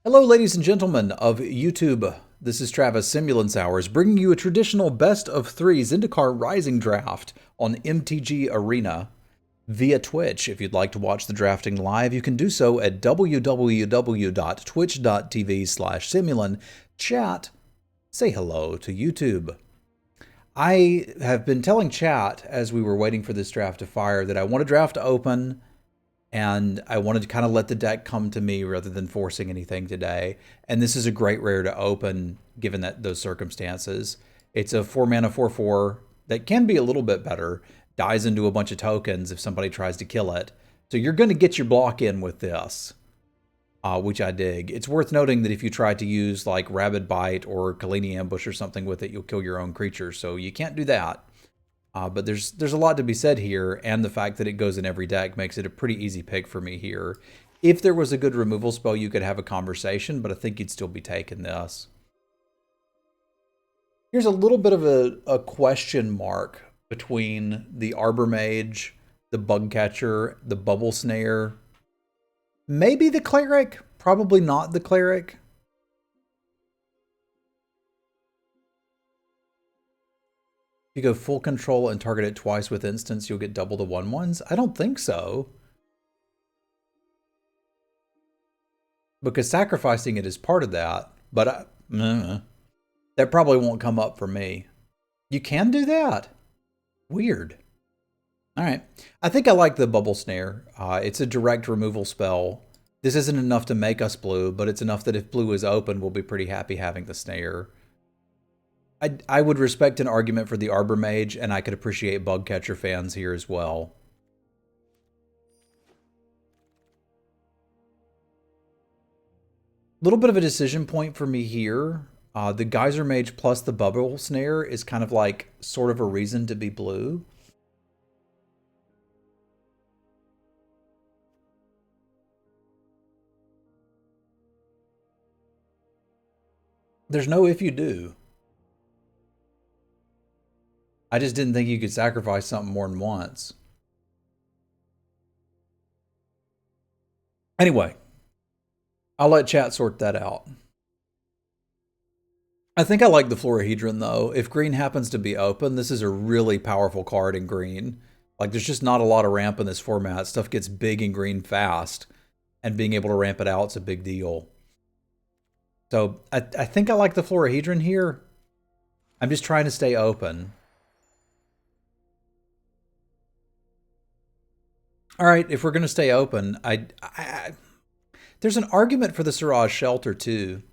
Hello, ladies and gentlemen of YouTube. This is Travis Semulin Hours, bringing you a traditional best of three Zendikar Rising draft on MTG Arena via Twitch. If you'd like to watch the drafting live, you can do so at www.twitch.tv/Semulin. Chat, say hello to YouTube. I have been telling chat as we were waiting for this draft to fire that I want a draft to open, and I wanted to kind of let the deck come to me rather than forcing anything today. And this is a great rare to open given those circumstances. It's a 4-mana 4/4 that can be a little bit better, dies into a bunch of tokens if somebody tries to kill it. So you're going to get your block in with this, which I dig. It's worth noting that if you try to use like Rabid Bite or Kalini Ambush or something with it, you'll kill your own creatures. So you can't do that. But there's a lot to be said here, and the fact that it goes in every deck makes it a pretty easy pick for me here. If there was a good removal spell, you could have a conversation, but I think you'd still be taking this. Here's a little bit of a question mark between the Arbor Mage, the Bug Catcher, the Bubble Snare, maybe the Cleric, probably not the Cleric. If you go full control and target it twice with instance, you'll get double the 1/1s? I don't think so. Because sacrificing it is part of that, but that probably won't come up for me. You can do that? Weird. All right. I think I like the Bubble Snare. It's a direct removal spell. This isn't enough to make us blue, but it's enough that if blue is open, we'll be pretty happy having the Snare. I would respect an argument for the Arbor Mage, and I could appreciate Bug Catcher fans here as well. A little bit of a decision point for me here. The Geyser Mage plus the Bubble Snare is kind of like sort of a reason to be blue. There's no if you do. I just didn't think you could sacrifice something more than once. Anyway, I'll let chat sort that out. I think I like the Florahedron, though. If green happens to be open, this is a really powerful card in green. Like, there's just not a lot of ramp in this format. Stuff gets big in green fast, and being able to ramp it out is a big deal. So I think I like the Florahedron here. I'm just trying to stay open. All right, if we're going to stay open, there's an argument for the Siraj Shelter, too.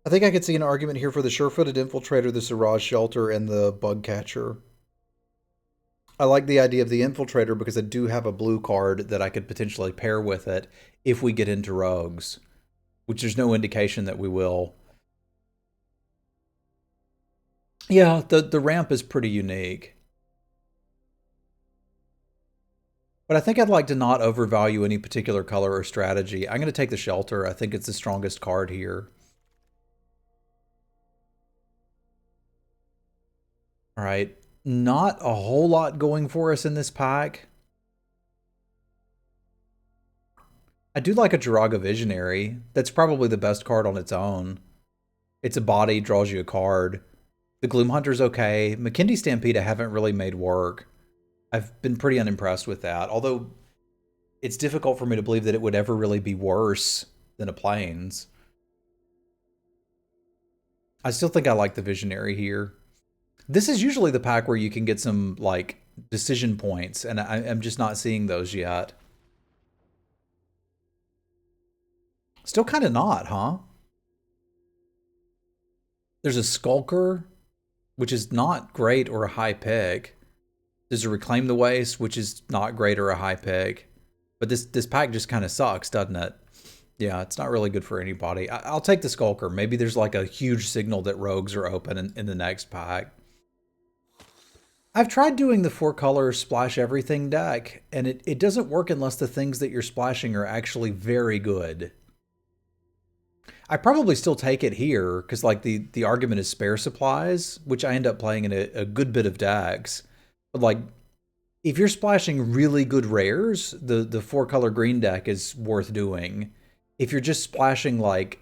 I think I could see an argument here for the Sure-Footed Infiltrator, the Siraj Shelter, and the Bug Catcher. I like the idea of the Infiltrator because I do have a blue card that I could potentially pair with it if we get into rogues, which there's no indication that we will. Yeah, the ramp is pretty unique. But I think I'd like to not overvalue any particular color or strategy. I'm going to take the Shelter. I think it's the strongest card here. All right. Not a whole lot going for us in this pack. I do like a Jiraga Visionary. That's probably the best card on its own. It's a body, draws you a card. The Gloom Hunter's okay. Makindi Stampede I haven't really made work. I've been pretty unimpressed with that, although it's difficult for me to believe that it would ever really be worse than a Plains. I still think I like the Visionary here. This is usually the pack where you can get some, like, decision points, and I'm just not seeing those yet. Still kind of not, huh? There's a Skulker, which is not great or a high pick. There's a Reclaim the Waste, which is not great or a high pick. But this pack just kind of sucks, doesn't it? Yeah, it's not really good for anybody. I'll take the Skulker. Maybe there's like a huge signal that rogues are open in the next pack. I've tried doing the 4-color splash everything deck, and it doesn't work unless the things that you're splashing are actually very good. I probably still take it here because like the argument is spare supplies, which I end up playing in a good bit of decks. But like if you're splashing really good rares, the 4-color green deck is worth doing. If you're just splashing like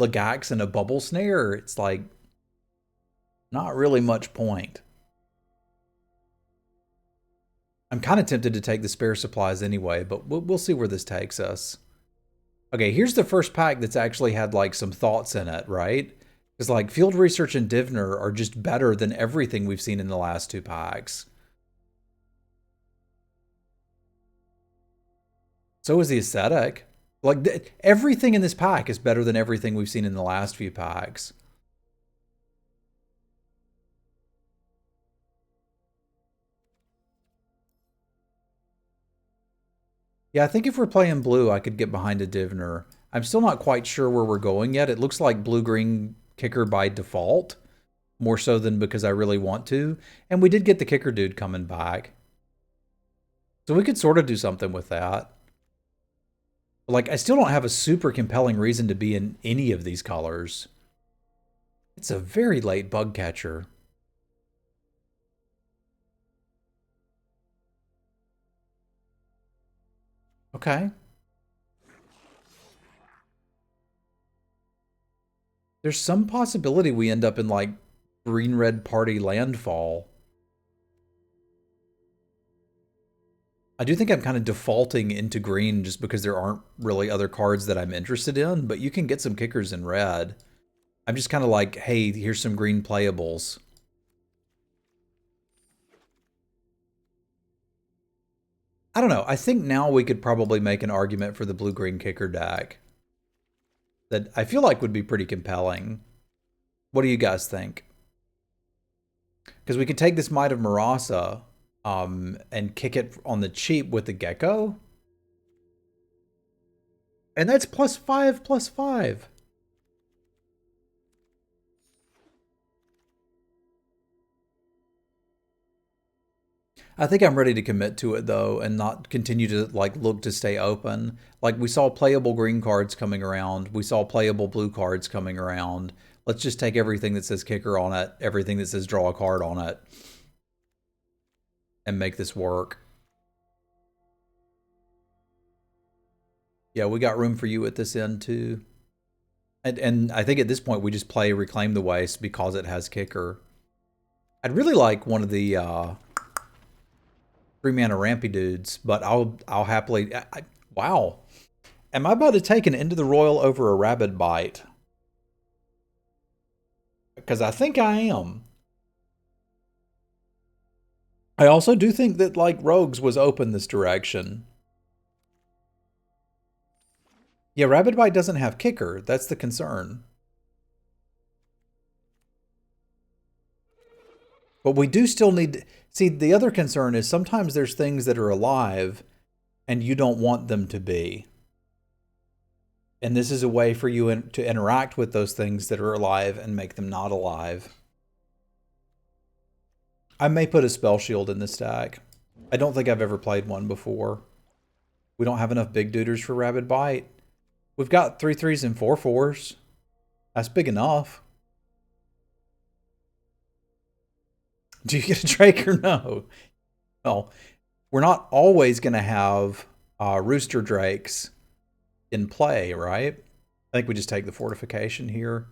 Legax and a bubble snare, it's like not really much point. I'm kind of tempted to take the spare supplies anyway, but we'll see where this takes us. Okay, here's the first pack that's actually had like some thoughts in it, right? Because like Field Research and Divner are just better than everything we've seen in the last 2 packs. So is the aesthetic. Like everything in this pack is better than everything we've seen in the last few packs. Yeah, I think if we're playing blue, I could get behind a Divner. I'm still not quite sure where we're going yet. It looks like blue-green kicker by default, more so than because I really want to. And we did get the kicker dude coming back. So we could sort of do something with that. But like, I still don't have a super compelling reason to be in any of these colors. It's a very late bug catcher. Okay. There's some possibility we end up in like green-red party landfall. I do think I'm kind of defaulting into green just because there aren't really other cards that I'm interested in, but you can get some kickers in red. I'm just kind of like, hey, here's some green playables. I don't know. I think now we could probably make an argument for the blue-green kicker deck that I feel like would be pretty compelling. What do you guys think? Because we could take this Might of Marasa and kick it on the cheap with the Gecko. And that's +5/+5. I think I'm ready to commit to it though and not continue to like look to stay open. Like we saw playable green cards coming around. We saw playable blue cards coming around. Let's just take everything that says kicker on it, everything that says draw a card on it, and make this work. Yeah, we got room for you at this end too. And I think at this point we just play Reclaim the Waste because it has kicker. I'd really like one of the 3-mana Rampy dudes, but I'll happily. Wow, am I about to take an Into the Royal over a Rabid Bite? Because I think I am. I also do think that like Rogues was open this direction. Yeah, Rabid Bite doesn't have kicker. That's the concern. But we do still need... See, the other concern is sometimes there's things that are alive and you don't want them to be. And this is a way for you to interact with those things that are alive and make them not alive. I may put a Spell Shield in this stack. I don't think I've ever played one before. We don't have enough big duders for Rabid Bite. We've got 3/3s and 4/4s. That's big enough. Do you get a Drake or no? Well, we're not always going to have Rooster Drakes in play, right? I think we just take the Fortification here.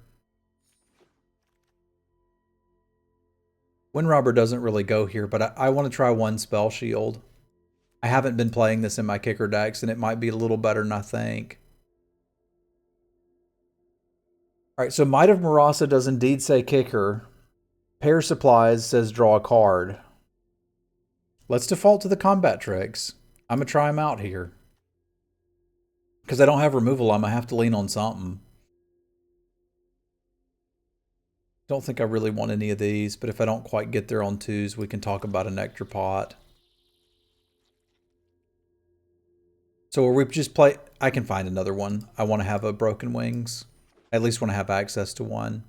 Windrobber doesn't really go here, but I want to try one Spell Shield. I haven't been playing this in my kicker decks, and it might be a little better than I think. All right, so Might of Marasa does indeed say kicker. Pair Supplies says draw a card. Let's default to the combat tricks. I'm going to try them out here. Because I don't have removal, I'm going to have to lean on something. Don't think I really want any of these, but if I don't quite get there on 2s, we can talk about a Nectar Pot. So are we just play... I can find another one. I want to have a Broken Wings. I at least want to have access to one.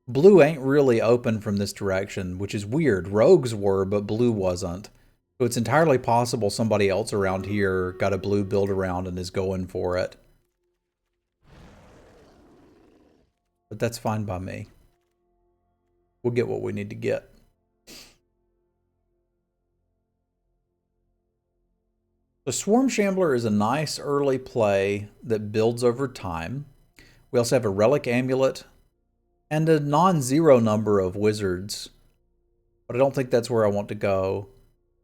Blue ain't really open from this direction, which is weird. Rogues were, but blue wasn't. So it's entirely possible somebody else around here got a blue build around and is going for it. But that's fine by me. We'll get what we need to get. The Swarm Shambler is a nice early play that builds over time. We also have a Relic Amulet and a non-zero number of wizards, but I don't think that's where I want to go.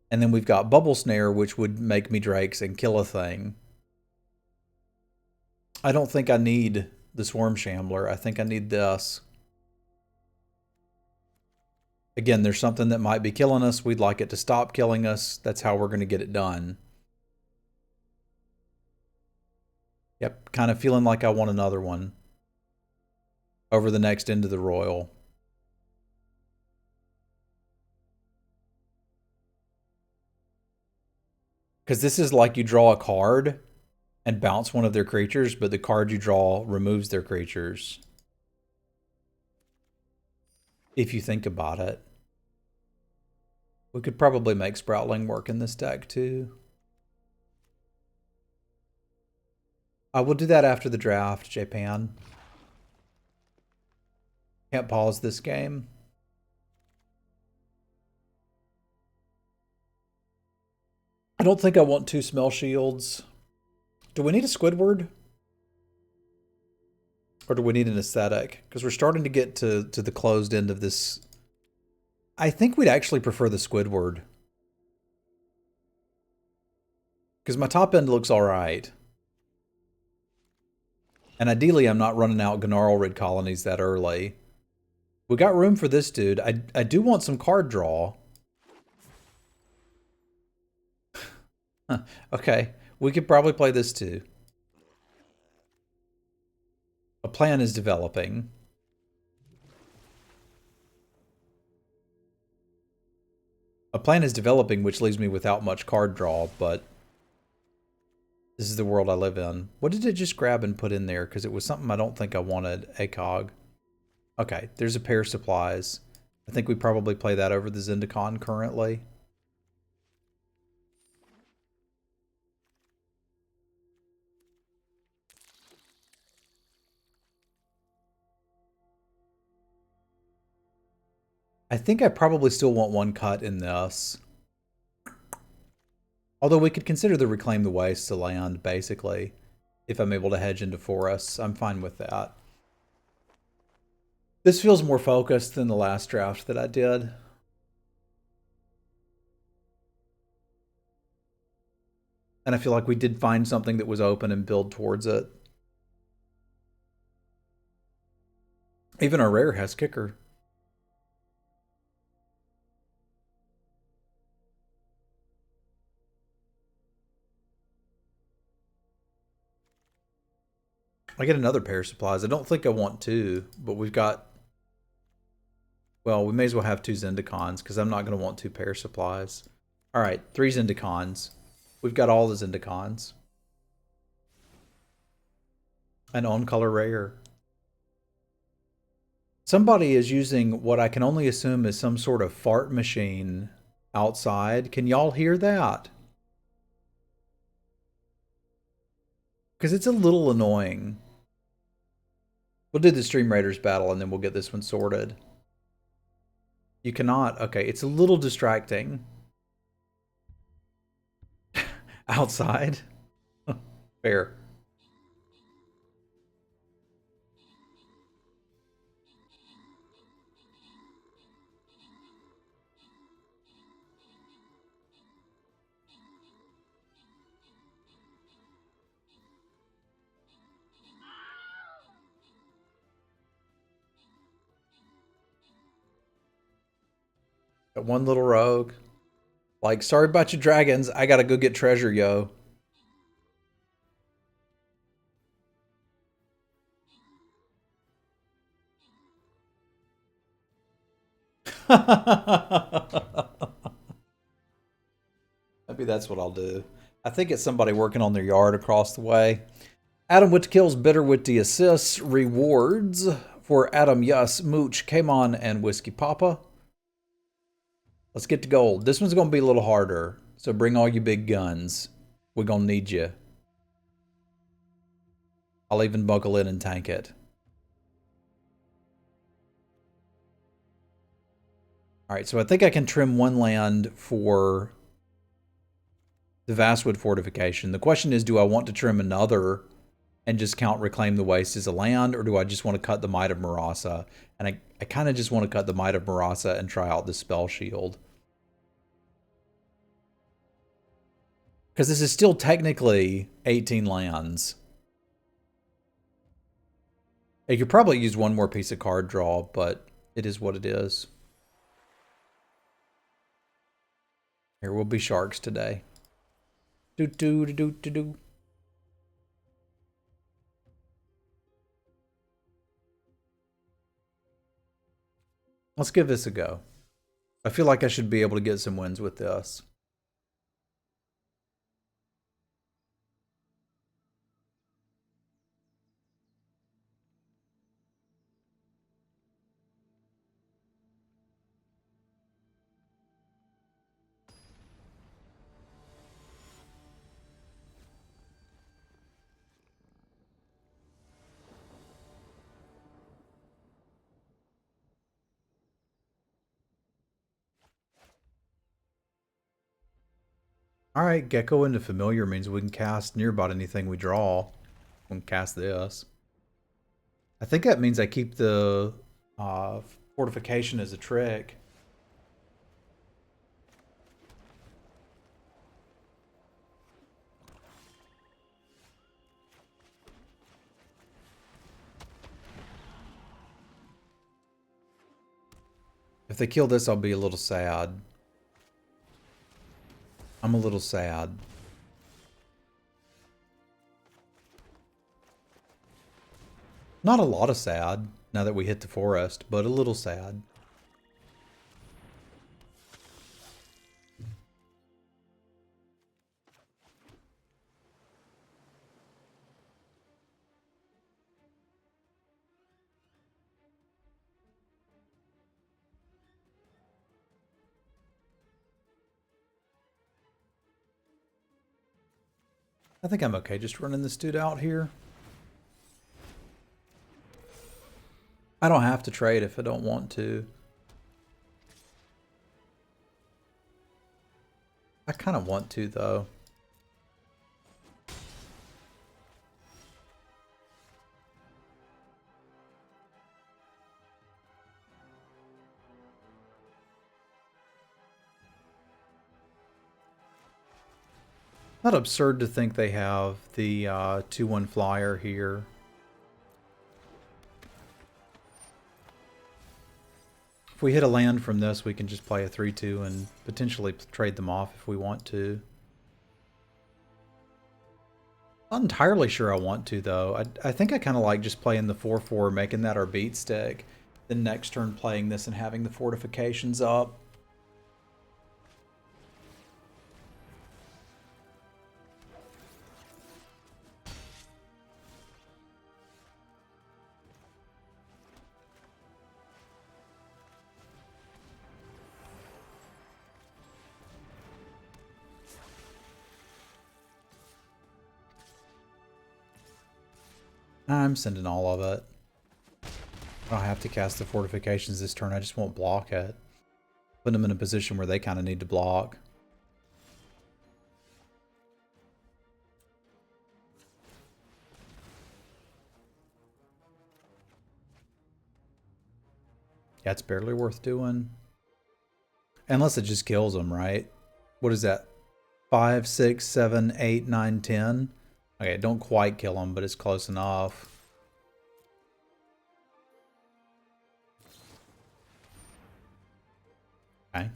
And then we've got Bubble Snare, which would make me Drakes and kill a thing. I don't think I need the Swarm Shambler. I think I need this. Again, there's something that might be killing us. We'd like it to stop killing us. That's how we're going to get it done. Yep, kind of feeling like I want another one over the next end of the Royal. Because this is like you draw a card and bounce one of their creatures, but the card you draw removes their creatures. If you think about it. We could probably make Sproutling work in this deck too. I will do that after the draft, Japan. Can't pause this game. I don't think I want 2 Smell Shields. Do we need a Squidward? Or do we need an Aesthetic? Because we're starting to get to the closed end of this. I think we'd actually prefer the Squidward. Because my top end looks alright. And ideally I'm not running out Gnarl Rid colonies that early. We got room for this dude. I do want some card draw. Okay, we could probably play this too. A plan is developing. A plan is developing, which leaves me without much card draw, but this is the world I live in. What did it just grab and put in there? Because it was something I don't think I wanted. ACOG. Okay, there's a pair of supplies. I think we probably play that over the Zendikar currently. I think I probably still want 1 cut in this. Although we could consider the Reclaim the Wastes a land, basically. If I'm able to hedge into forests, I'm fine with that. This feels more focused than the last draft that I did. And I feel like we did find something that was open and build towards it. Even our rare has kicker. I get another pair of supplies. I don't think I want 2, but we've got... Well, we may as well have 2 Zendikars, because I'm not going to want 2 pair of supplies. Alright, 3 Zendikars. We've got all the Zendikars. An on-color rare. Somebody is using what I can only assume is some sort of fart machine outside. Can y'all hear that? Because it's a little annoying. We'll do the Stream Raiders battle and then we'll get this one sorted. You cannot? Okay, it's a little distracting. Outside? Fair. Got one little rogue. Like, sorry about your dragons. I gotta go get treasure, yo. Maybe that's what I'll do. I think it's somebody working on their yard across the way. Adam with kills, Bitter with the assists, rewards for Adam, Yus, Mooch, Kamon, and Whiskey Papa. Let's get to gold. This one's going to be a little harder. So bring all your big guns. We're gonna need you. I'll even buckle in and tank it. Alright, so I think I can trim one land for the Vastwood fortification. The question is, do I want to trim another and just count Reclaim the Waste as a land, or do I just want to cut the Might of Marasa? And I kind of just want to cut the Might of Marasa and try out the Spell Shield. Because this is still technically 18 lands. You could probably use one more piece of card draw, but it is what it is. Here will be sharks today. Do. Let's give this a go. I feel like I should be able to get some wins with this. Alright, Gecko into Familiar means we can cast near about anything we draw. We can cast this. I think that means I keep the fortification as a trick. If they kill this, I'll be a little sad. I'm a little sad. Not a lot of sad, now that we hit the forest, but a little sad. I think I'm okay just running this dude out here. I don't have to trade if I don't want to. I kind of want to, though. Not absurd to think they have the 2/1 flyer here. If we hit a land from this, we can just play a 3/2 and potentially trade them off if we want to. Not entirely sure I want to, though. I think I kind of like just playing the 4/4, making that our beat stick. Then next turn playing this and having the fortifications up. I'm sending all of it. I don't have to cast the fortifications this turn, I just won't block it. Put them in a position where they kind of need to block. Yeah, it's barely worth doing. Unless it just kills them, right? What is that? 5, 6, 7, 8, 9, 10? Okay, don't quite kill them, but it's close enough. Okay.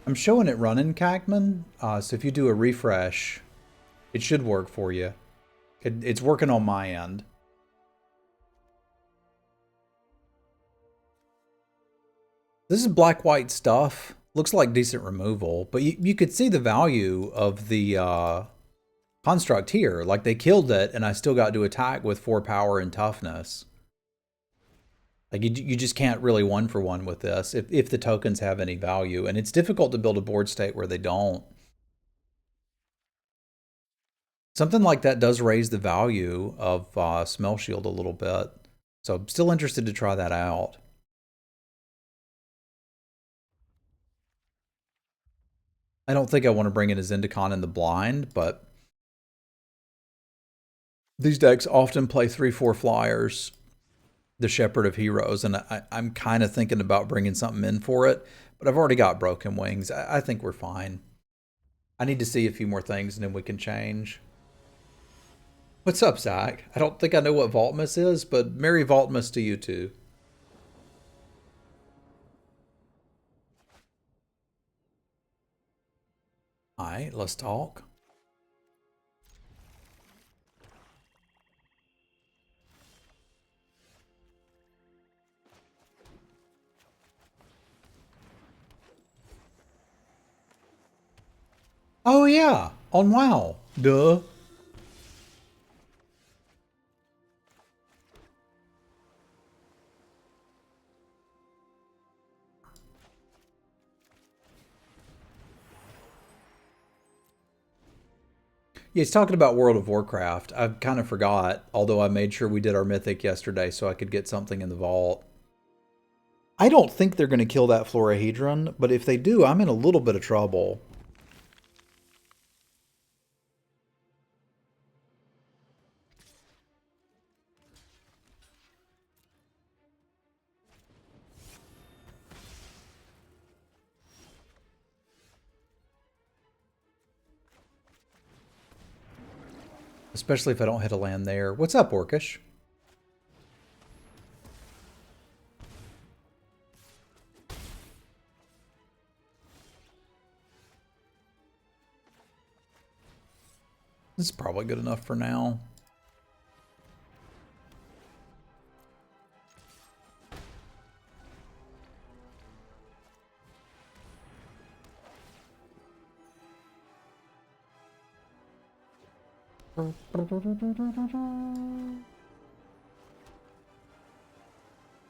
I'm showing it running, Cagman. So if you do a refresh, it should work for you. It's working on my end. This is black-white stuff. Looks like decent removal, but you could see the value of the construct here. Like, they killed it, and I still got to attack with 4 power and toughness. Like, you just can't really one for one with this if the tokens have any value. And it's difficult to build a board state where they don't. Something like that does raise the value of Smell Shield a little bit. So I'm still interested to try that out. I don't think I want to bring in a Zendikar in the blind, but these decks often play 3/4 flyers, the Shepherd of Heroes, and I'm kind of thinking about bringing something in for it, but I've already got Broken Wings. I think we're fine. I need to see a few more things and then we can change. What's up, Zach? I don't think I know what Vaultmas is, but Merry Vaultmas to you too. All right, let's talk. Oh yeah, on WoW. Duh. Yeah, he's talking about World of Warcraft. I kind of forgot, although I made sure we did our Mythic yesterday so I could get something in the vault. I don't think they're going to kill that Florahedron, but if they do, I'm in a little bit of trouble. Especially if I don't hit a land there. What's up, Orcish? This is probably good enough for now.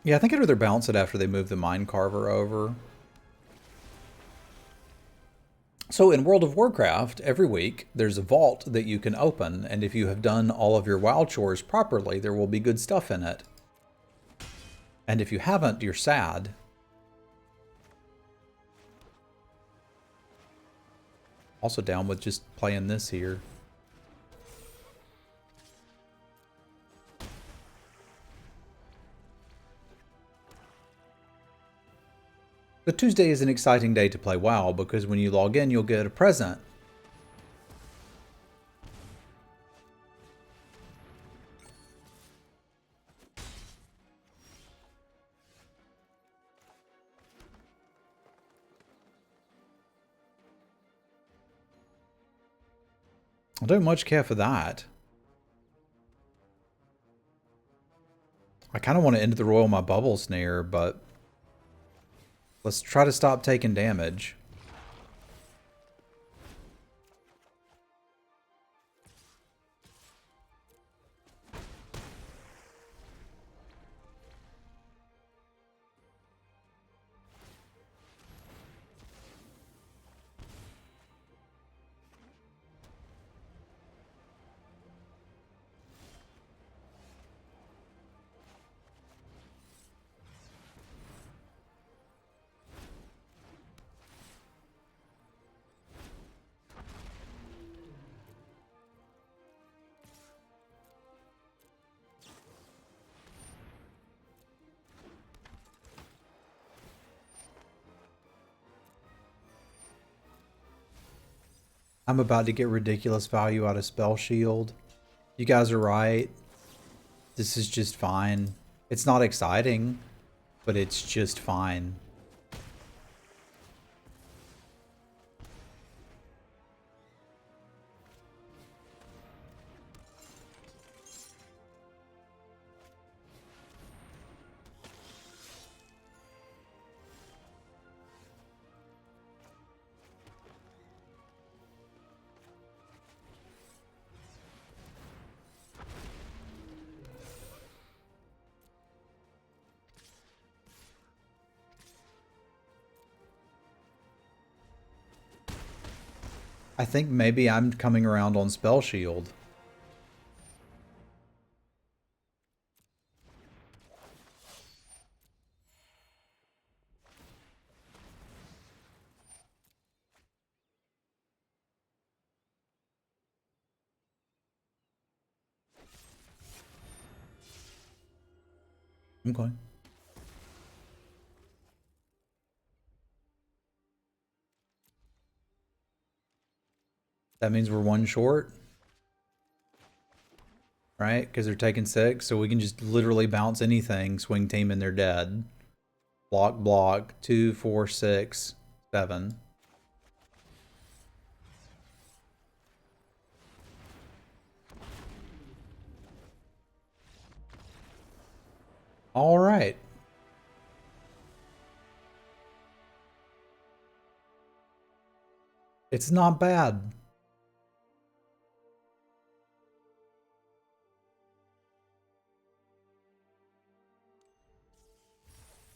Yeah, I think I'd rather bounce it after they move the Mine Carver over. So in World of Warcraft, every week, there's a vault that you can open, and if you have done all of your WoW chores properly, there will be good stuff in it. And if you haven't, you're sad. Also down with just playing this here. But Tuesday is an exciting day to play WoW because when you log in, you'll get a present. I don't much care for that. I kind of want to end the royal my bubble snare, but let's try to stop taking damage. I'm about to get ridiculous value out of Spell Shield. You guys are right. This is just fine. It's not exciting, but it's just fine. I think maybe I'm coming around on Spell Shield. Okay. That means we're one short. Right? Because they're taking 6, so we can just literally bounce anything, swing team, and they're dead. Block, block, 2, 4, 6, 7. All right. It's not bad.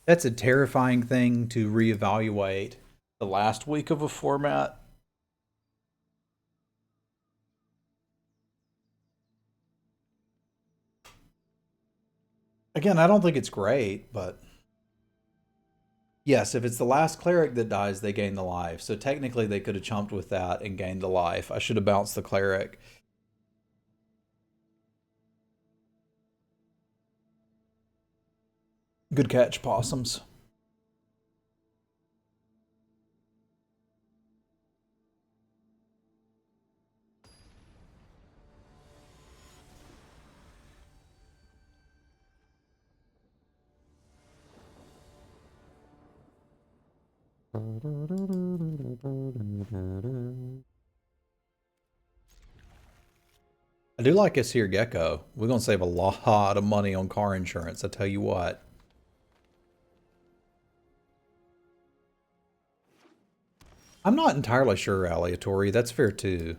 That's a terrifying thing to reevaluate the last week of a format. Again, I don't think it's great, but yes, if it's the last cleric that dies, they gain the life. So technically they could have chumped with that and gained the life. I should have bounced the cleric. Good catch, possums. I do like us here, Gecko. We're going to save a lot of money on car insurance, I tell you what. I'm not entirely sure, Aleatory. That's fair, too.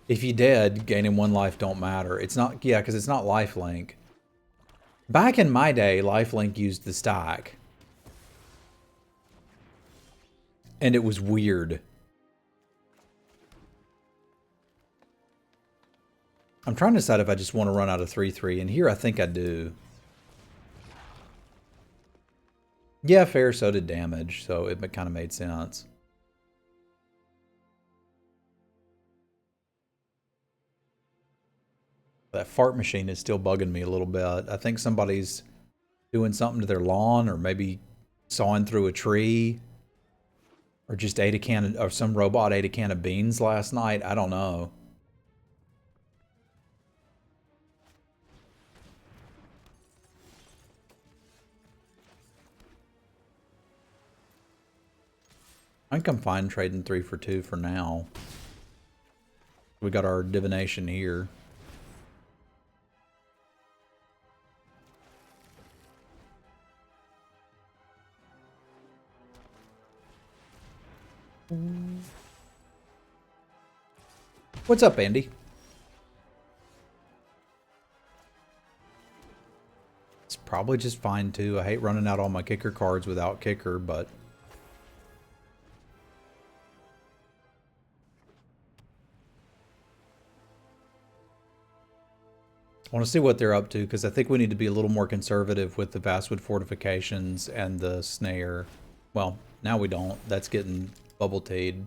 If you dead, gaining 1 life don't matter. It's not, yeah, because it's not lifelink. Back in my day, lifelink used the stack. And it was weird. I'm trying to decide if I just want to run out of 3-3, and here I think I do. Yeah, fair, so did damage, so it kind of made sense. That fart machine is still bugging me a little bit. I think somebody's doing something to their lawn, or maybe sawing through a tree, or just ate a can of, or some robot ate a can of beans last night. I don't know. I think I'm fine trading 3 for 2 for now. We got our divination here. What's up, Andy? It's probably just fine too. I hate running out all my kicker cards without kicker, but I want to see what they're up to, because I think we need to be a little more conservative with the Vastwood fortifications and the snare. Well, now we don't. That's getting bubble teed.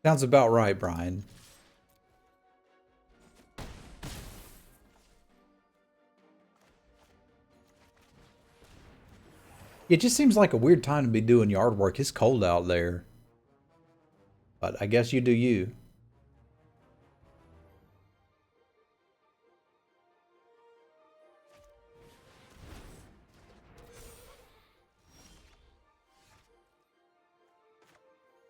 Sounds about right, Brian. It just seems like a weird time to be doing yard work. It's cold out there. But I guess you do you.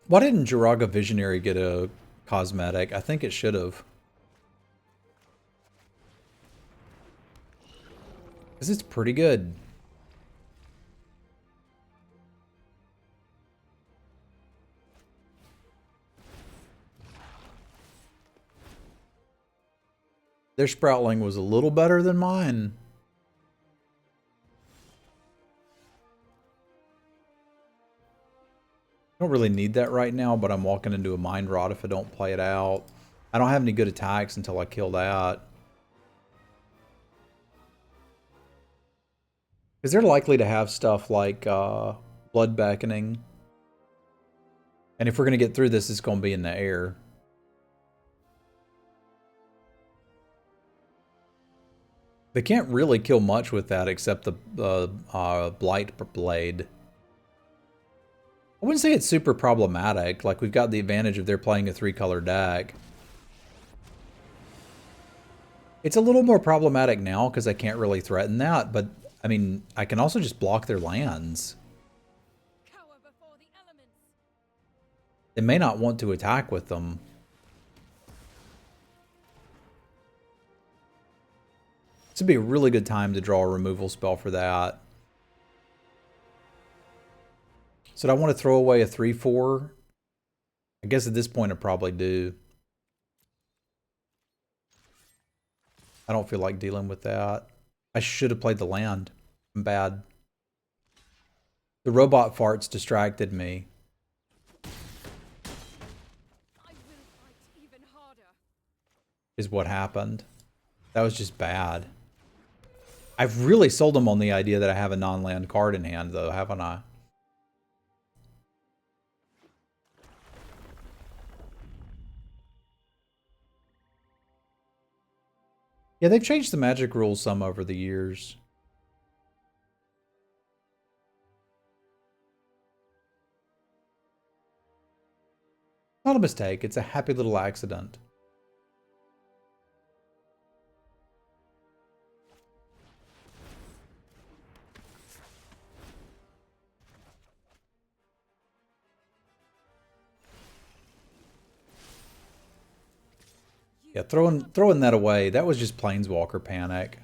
Why didn't Jiraga Visionary get a cosmetic? I think it should have. Because it's pretty good. Their Sproutling was a little better than mine. I don't really need that right now, but I'm walking into a Mind Rot if I don't play it out. I don't have any good attacks until I kill that. Because they're likely to have stuff like Blood Beckoning. And if we're going to get through this, it's going to be in the air. They can't really kill much with that except the Blight Blade. I wouldn't say it's super problematic. Like, we've got the advantage of they're playing a 3-color deck. It's a little more problematic now because I can't really threaten that, but, I mean, I can also just block their lands. They may not want to attack with them. This would be a really good time to draw a removal spell for that. So do I want to throw away a 3/4? I guess at this point I probably do. I don't feel like dealing with that. I should have played the land. I'm bad. The robot farts distracted me. Is what happened. That was just bad. I've really sold them on the idea that I have a non-land card in hand, though, haven't I? Yeah, they've changed the Magic rules some over the years. Not a mistake. It's a happy little accident. Yeah, throwing that away, that was just Planeswalker panic.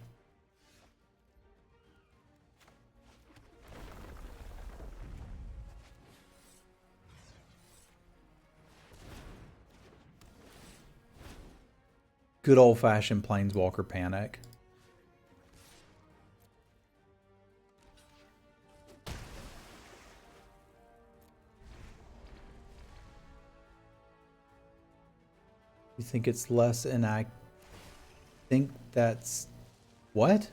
Good old-fashioned Planeswalker panic. You think it's less, and I think that's... What?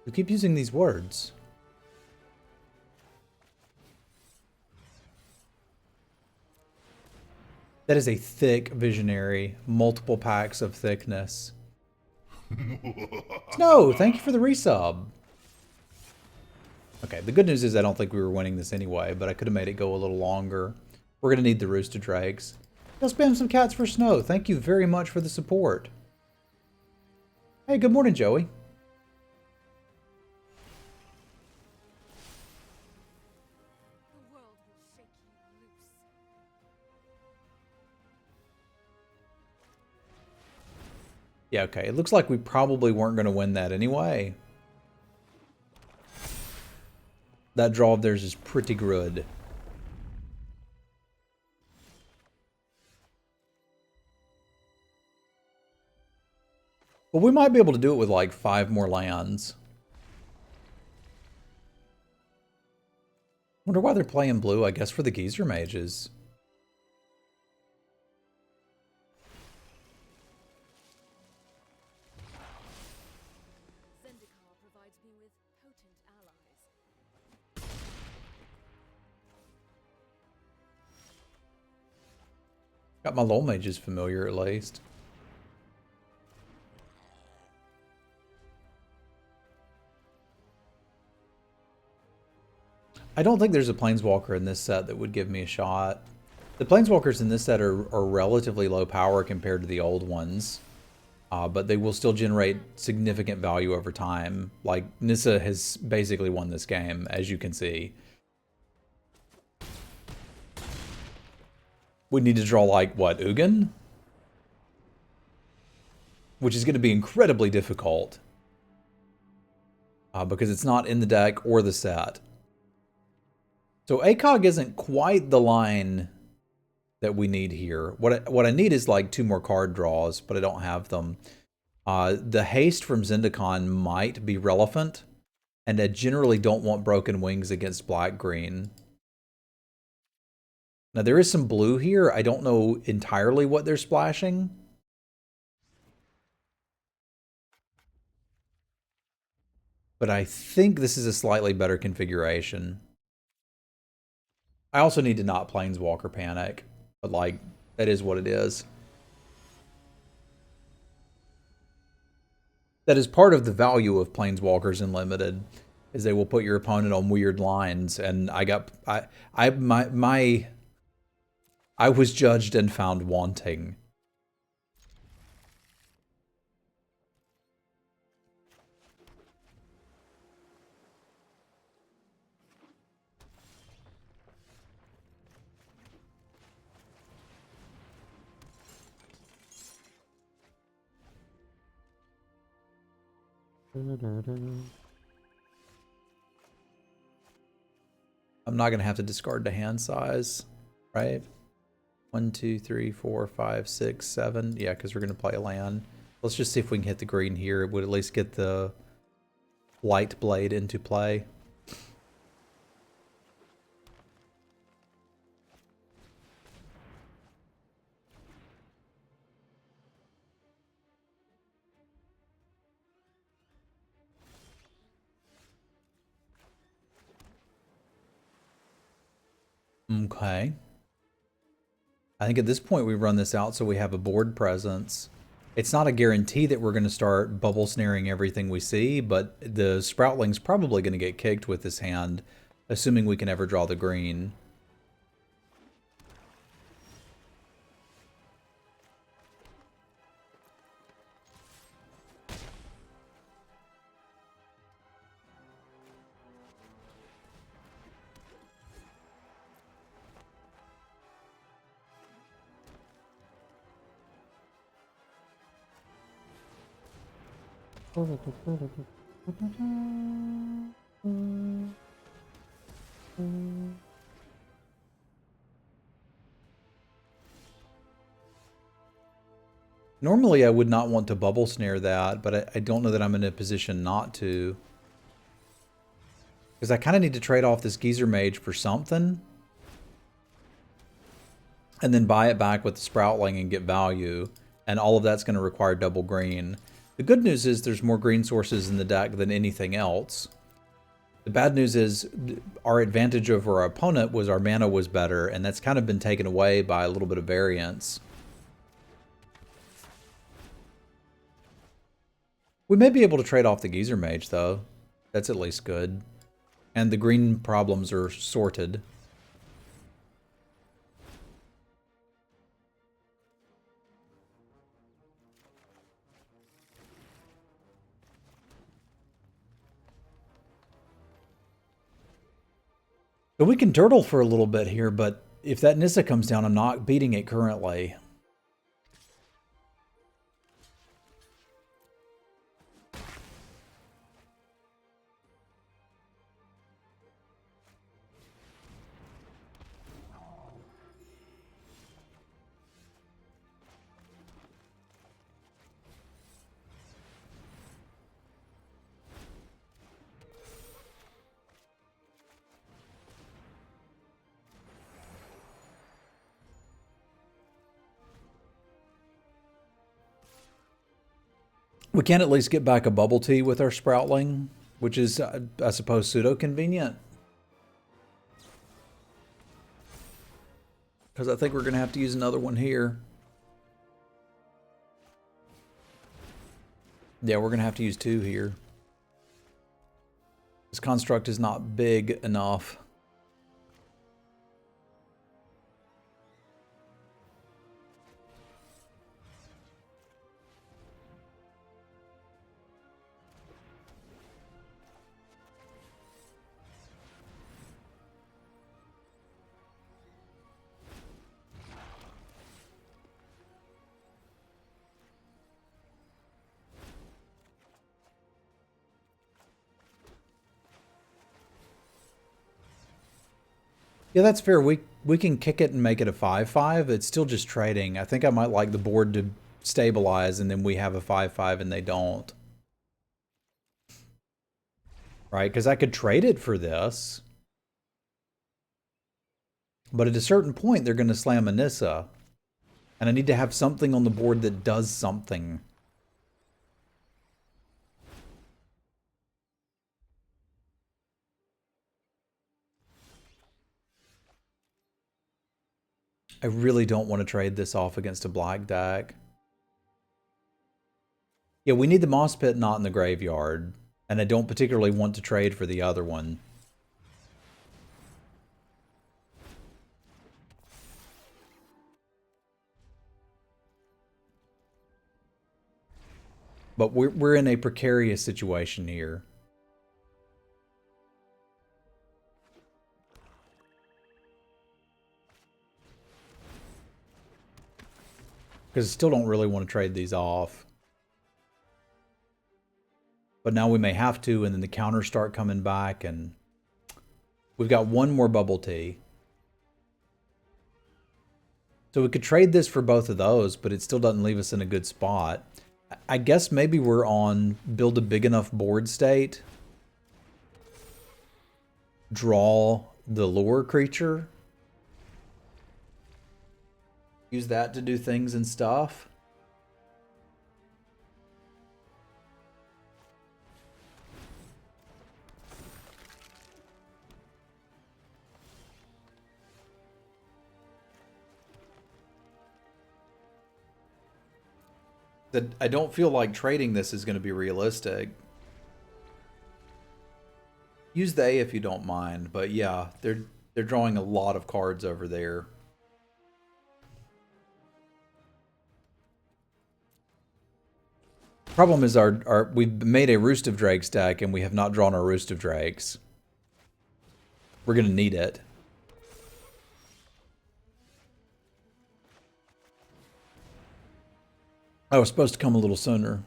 You keep using these words. That is a thick visionary. Multiple packs of thickness. No, thank you for the resub. Okay, the good news is I don't think we were winning this anyway, but I could have made it go a little longer. We're going to need the Rooster Drakes. He'll spam some cats for snow. Thank you very much for the support. Hey, good morning, Joey. Yeah, okay. It looks like we probably weren't going to win that anyway. That draw of theirs is pretty good. Well, we might be able to do it with like 5 more lands. Wonder why they're playing blue, I guess for the Geezer Mages. Zendikar provides me with potent allies. Got my Lol Mages familiar at least. I don't think there's a Planeswalker in this set that would give me a shot. The Planeswalkers in this set are relatively low power compared to the old ones. But they will still generate significant value over time. Like, Nissa has basically won this game, as you can see. We need to draw like, what, Ugin? Which is going to be incredibly difficult. Because it's not in the deck or the set. So ACOG isn't quite the line that we need here. What I need is like 2 more card draws, but I don't have them. The haste from Zendikar might be relevant, and I generally don't want Broken Wings against black-green. Now there is some blue here. I don't know entirely what they're splashing. But I think this is a slightly better configuration. I also need to not Planeswalker Panic, but like, that is what it is. That is part of the value of Planeswalkers in Limited, is they will put your opponent on weird lines, and I was judged and found wanting. I'm not going to have to discard the hand size, right? 1, 2, 3, 4, 5, 6, 7. Yeah, because we're going to play a land. Let's just see if we can hit the green here. It would at least get the light blade into play. Okay. I think at this point we run this out so we have a board presence. It's not a guarantee that we're going to start bubble snaring everything we see, but the Sproutling's probably going to get kicked with this hand, assuming we can ever draw the green. Normally I would not want to bubble snare that, but I don't know that I'm in a position not to. Because I kind of need to trade off this Geezer Mage for something. And then buy it back with the Sproutling and get value. And all of that's going to require double green. The good news is there's more green sources in the deck than anything else. The bad news is our advantage over our opponent was our mana was better, and that's kind of been taken away by a little bit of variance. We may be able to trade off the Geezer Mage, though. That's at least good. And the green problems are sorted. So we can turtle for a little bit here, but if that Nissa comes down, I'm not beating it currently. We can at least get back a bubble tea with our Sproutling, which is, I suppose, pseudo-convenient. Because I think we're going to have to use another one here. Yeah, we're going to have to use 2 here. This construct is not big enough. Yeah, that's fair. We can kick it and make it a 5/5. It's still just trading. I think I might like the board to stabilize and then we have a 5/5 and they don't. Right? Because I could trade it for this. But at a certain point, they're going to slam a Nissa. And I need to have something on the board that does something. I really don't want to trade this off against a black deck. Yeah, we need the Moss Pit not in the graveyard. And I don't particularly want to trade for the other one. But we're in a precarious situation here. Because I still don't really want to trade these off. But now we may have to, and then the counters start coming back, and we've got one more bubble tea. So we could trade this for both of those, but it still doesn't leave us in a good spot. I guess maybe we're on build a big enough board state. Draw the lure creature. Use that to do things and stuff. That I don't feel like trading this is going to be realistic. Use the A if you don't mind, but yeah, they're drawing a lot of cards over there. Problem is we've made a Roost of Drakes deck and we have not drawn our Roost of Drakes. We're going to need it. I was supposed to come a little sooner.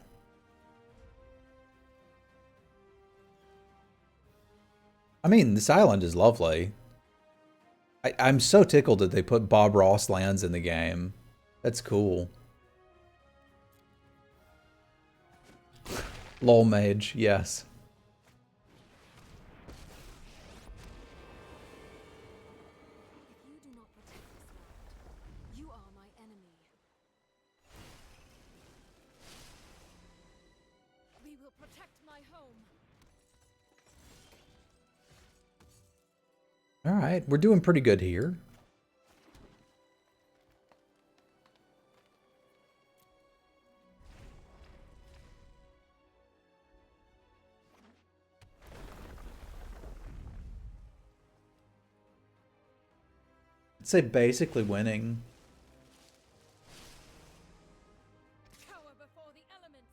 I mean, this island is lovely. I'm so tickled that they put Bob Ross lands in the game. That's cool. Lol Mage, yes. If you do not protect this land, you are my enemy. We will protect my home. All right, we're doing pretty good here. I'd say basically winning. Cower before the elements.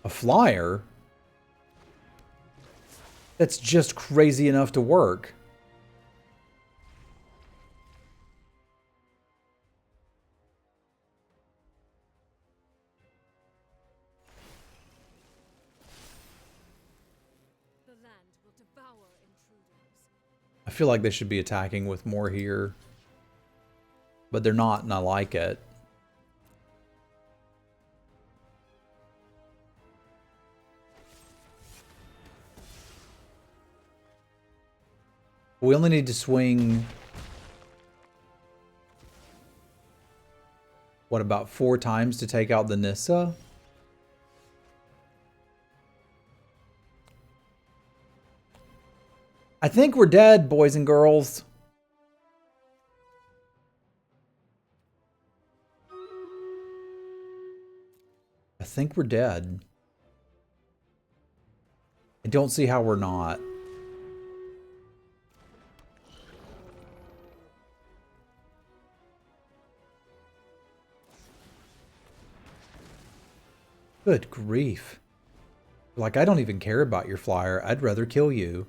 A flyer? That's just crazy enough to work. The land will devour intruders. I feel like they should be attacking with more here. But they're not, and I like it. We only need to swing... What, about 4 times to take out the Nissa? I think we're dead, boys and girls. I think we're dead. I don't see how we're not. Good grief. Like, I don't even care about your flyer. I'd rather kill you.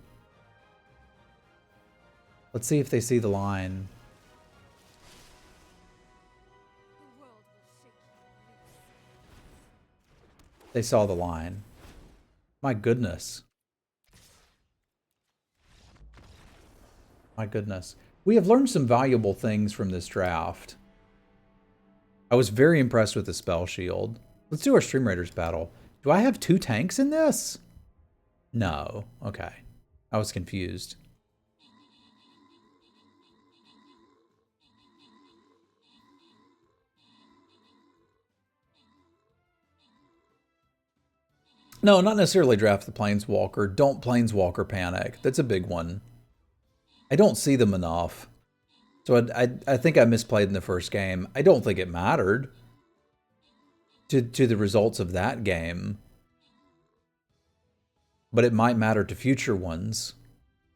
Let's see if they see the line. The world will shake you loose. They saw the line. My goodness. My goodness. We have learned some valuable things from this draft. I was very impressed with the spell shield. Let's do our Stream Raiders battle. Do I have 2 tanks in this? No. Okay. I was confused. No, not necessarily draft the Planeswalker. Don't Planeswalker panic. That's a big one. I don't see them enough. So I think I misplayed in the first game. I don't think it mattered to the results of that game. But it might matter to future ones,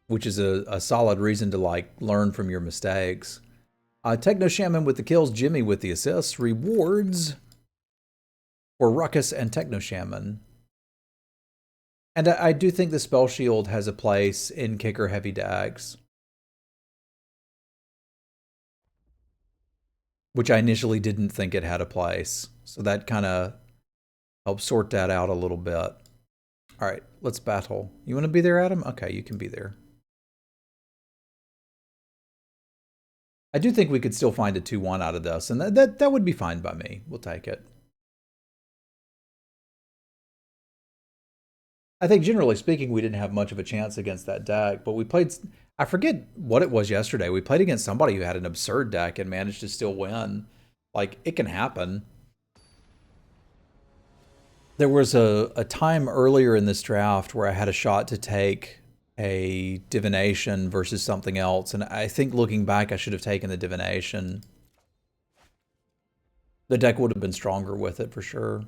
which is a solid reason to like learn from your mistakes. Techno Shaman with the kills, Jimmy with the assists. Rewards for Ruckus and Techno Shaman. And I do think the Spell Shield has a place in kicker heavy decks, which I initially didn't think it had a place. So that kind of helps sort that out a little bit. All right, let's battle. You want to be there, Adam? Okay, you can be there. I do think we could still find a 2-1 out of this, and that would be fine by me. We'll take it. I think generally speaking, we didn't have much of a chance against that deck, but we played, I forget what it was yesterday. We played against somebody who had an absurd deck and managed to still win. Like, it can happen. There was a time earlier in this draft where I had a shot to take a divination versus something else, and I think looking back, I should have taken the divination. The deck would have been stronger with it for sure.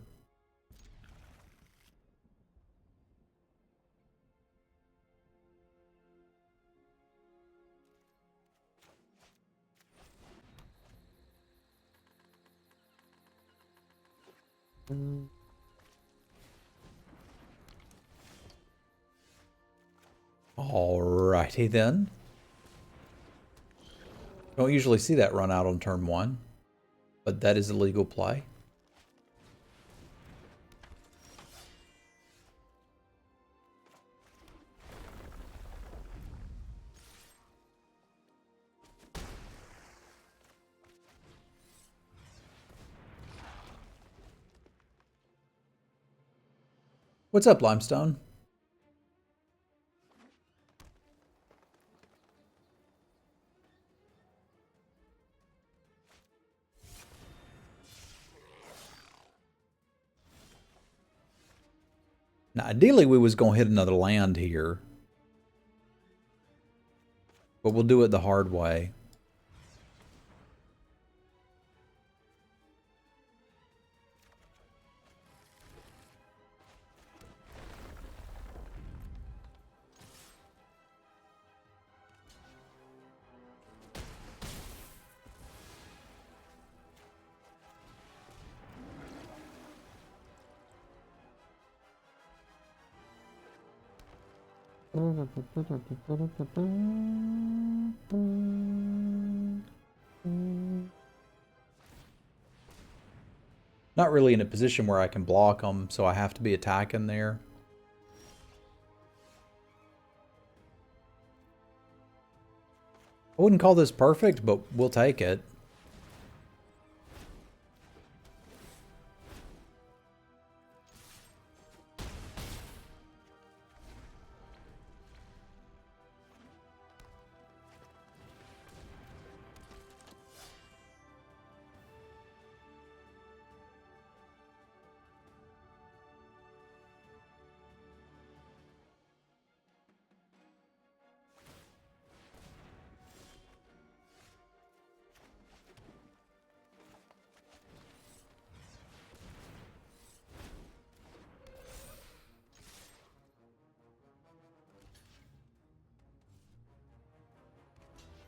Alrighty then. Don't usually see that run out on turn 1, but that is a legal play. What's up, Limestone? Now, ideally, we was going to hit another land here, but we'll do it the hard way. Not really in a position where I can block them, so I have to be attacking there. I wouldn't call this perfect, but we'll take it.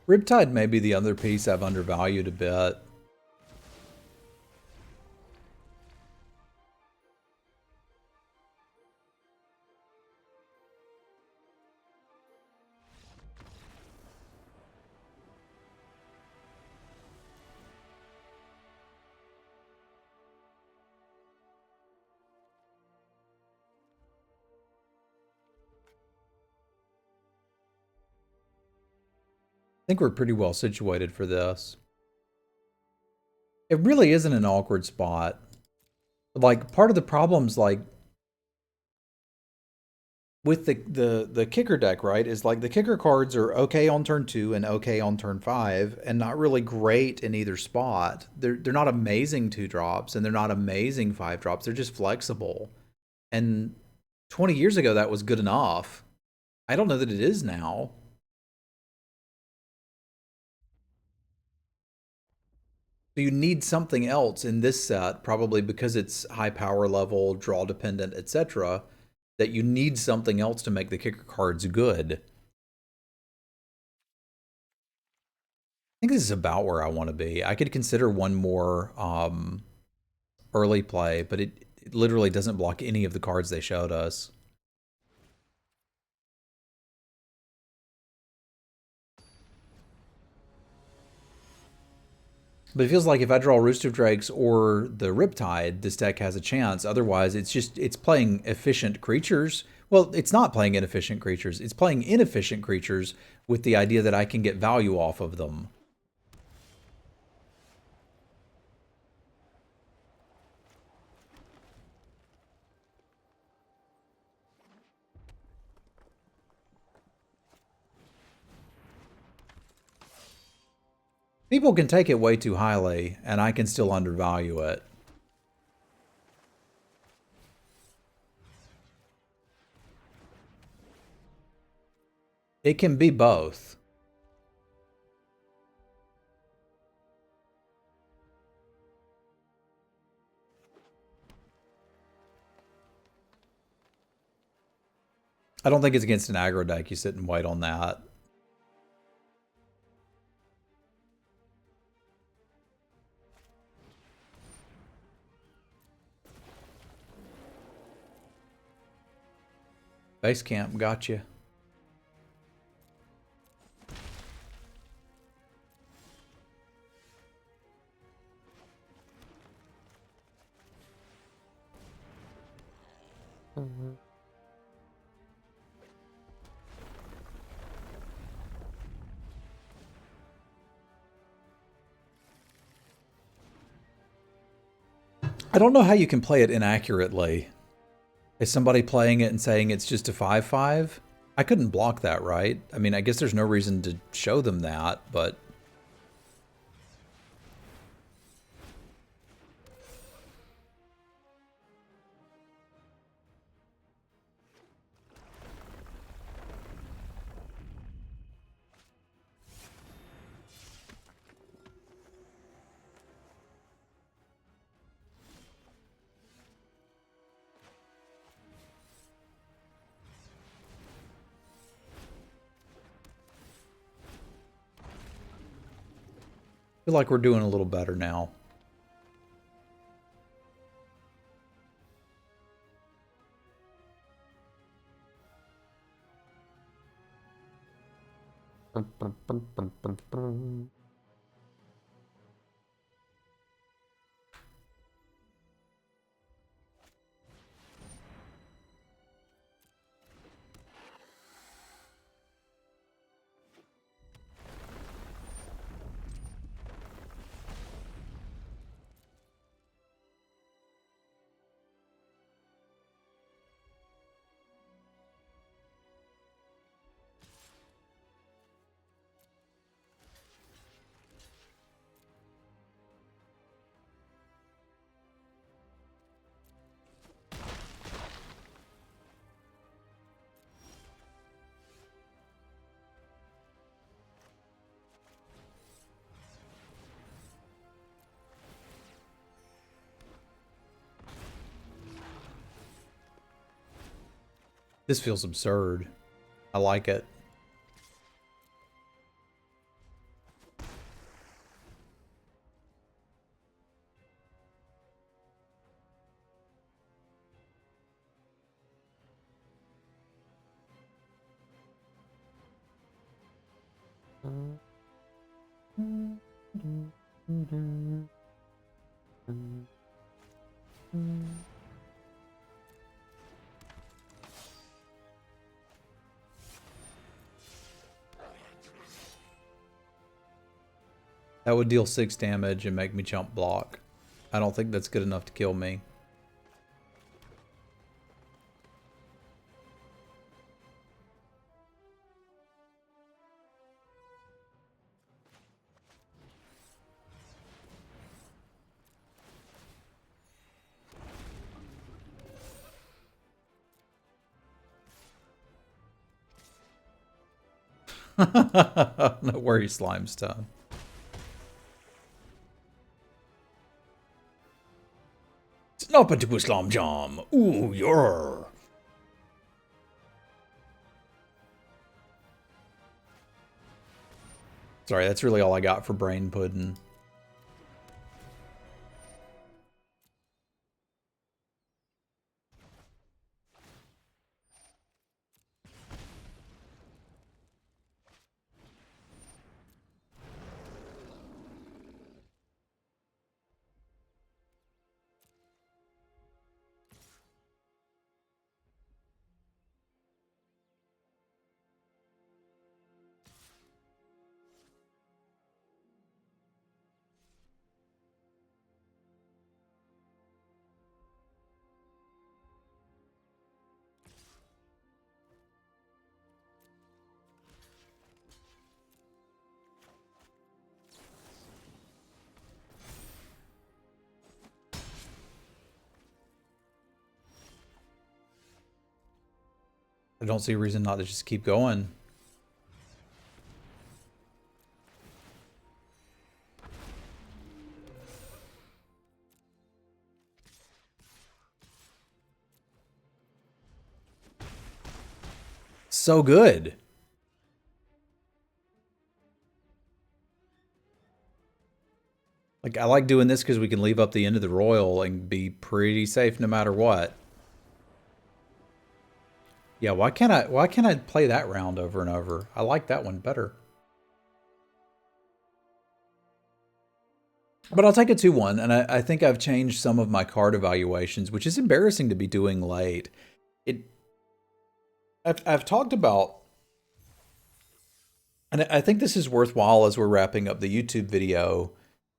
Riptide may be the other piece I've undervalued a bit. think we're pretty well situated for this. It really isn't an awkward spot. Like, part of the problems, like, with the kicker deck, right, is like the kicker cards are okay on turn 2 and okay on turn 5 and not really great in either spot. They're not amazing 2-drops and they're not amazing 5-drops. They're just flexible. And 20 years ago that was good enough. I don't know that it is now. So you need something else in this set, probably because it's high power level, draw dependent, etc., that you need something else to make the kicker cards good. I think this is about where I want to be. I could consider one more early play, but it literally doesn't block any of the cards they showed us. But it feels like if I draw Roost of Drakes or the Riptide, this deck has a chance. Otherwise, it's playing efficient creatures. Well, it's not playing inefficient creatures. It's playing inefficient creatures with the idea that I can get value off of them. People can take it way too highly, and I can still undervalue it. It can be both. I don't think it's against an aggro deck. You sit and wait on that. Base camp, gotcha. I don't know how you can play it inaccurately. Is somebody playing it and saying it's just a 5/5? I couldn't block that, right? I mean, I guess there's no reason to show them that, but I feel like we're doing a little better now. This feels absurd. I like it. That would deal 6 damage and make me jump block. I don't think that's good enough to kill me. No worries, slime stone. Snap into a slime jam. Ooh, yeah. Sorry, that's really all I got for brain pudding. I don't see a reason not to just keep going. So good. Like, I like doing this because we can leave up the end of the royal and be pretty safe no matter what. Yeah, why can't I play that round over and over? I like that one better. But I'll take a 2-1, and I think I've changed some of my card evaluations, which is embarrassing to be doing late. I've talked about, and I think this is worthwhile as we're wrapping up the YouTube video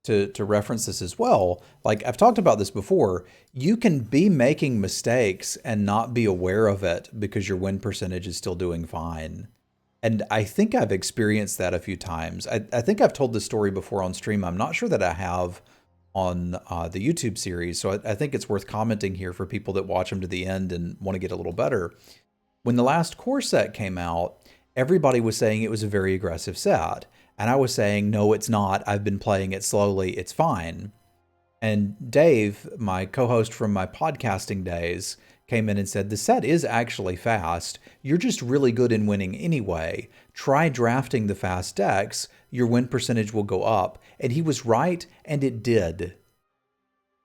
to reference this as well. Like, I've talked about this before. You can be making mistakes and not be aware of it because your win percentage is still doing fine. And I think I've experienced that a few times. I think I've told this story before on stream. I'm not sure that I have on the YouTube series. So I think it's worth commenting here for people that watch them to the end and want to get a little better. When the last core set came out, everybody was saying it was a very aggressive set. And I was saying, no, it's not. I've been playing it slowly. It's fine. And Dave, my co-host from my podcasting days, came in and said, the set is actually fast. You're just really good in winning anyway. Try drafting the fast decks. Your win percentage will go up. And he was right, and it did.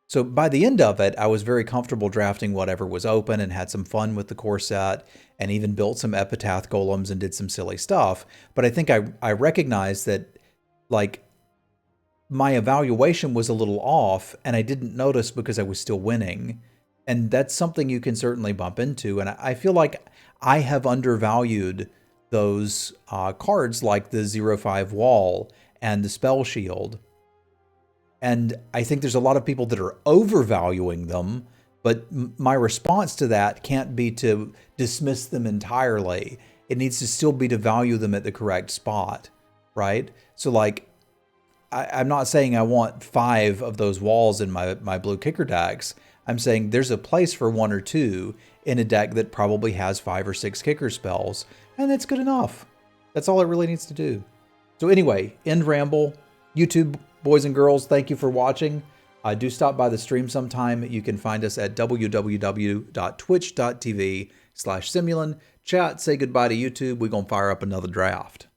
So by the end of it, I was very comfortable drafting whatever was open and had some fun with the core set and even built some epitaph golems and did some silly stuff. But I think I recognized that, like, my evaluation was a little off and I didn't notice because I was still winning. And that's something you can certainly bump into. And I feel like I have undervalued those cards like the 0/5 wall and the spell shield. And I think there's a lot of people that are overvaluing them, but my response to that can't be to dismiss them entirely. It needs to still be to value them at the correct spot, right? So, like, I'm not saying I want 5 of those walls in my blue kicker decks. I'm saying there's a place for 1 or 2 in a deck that probably has 5 or 6 kicker spells, and that's good enough. That's all it really needs to do. So anyway, end ramble. YouTube boys and girls, thank you for watching. Do stop by the stream sometime. You can find us at www.twitch.tv/Semulin. Chat, say goodbye to YouTube. We're going to fire up another draft.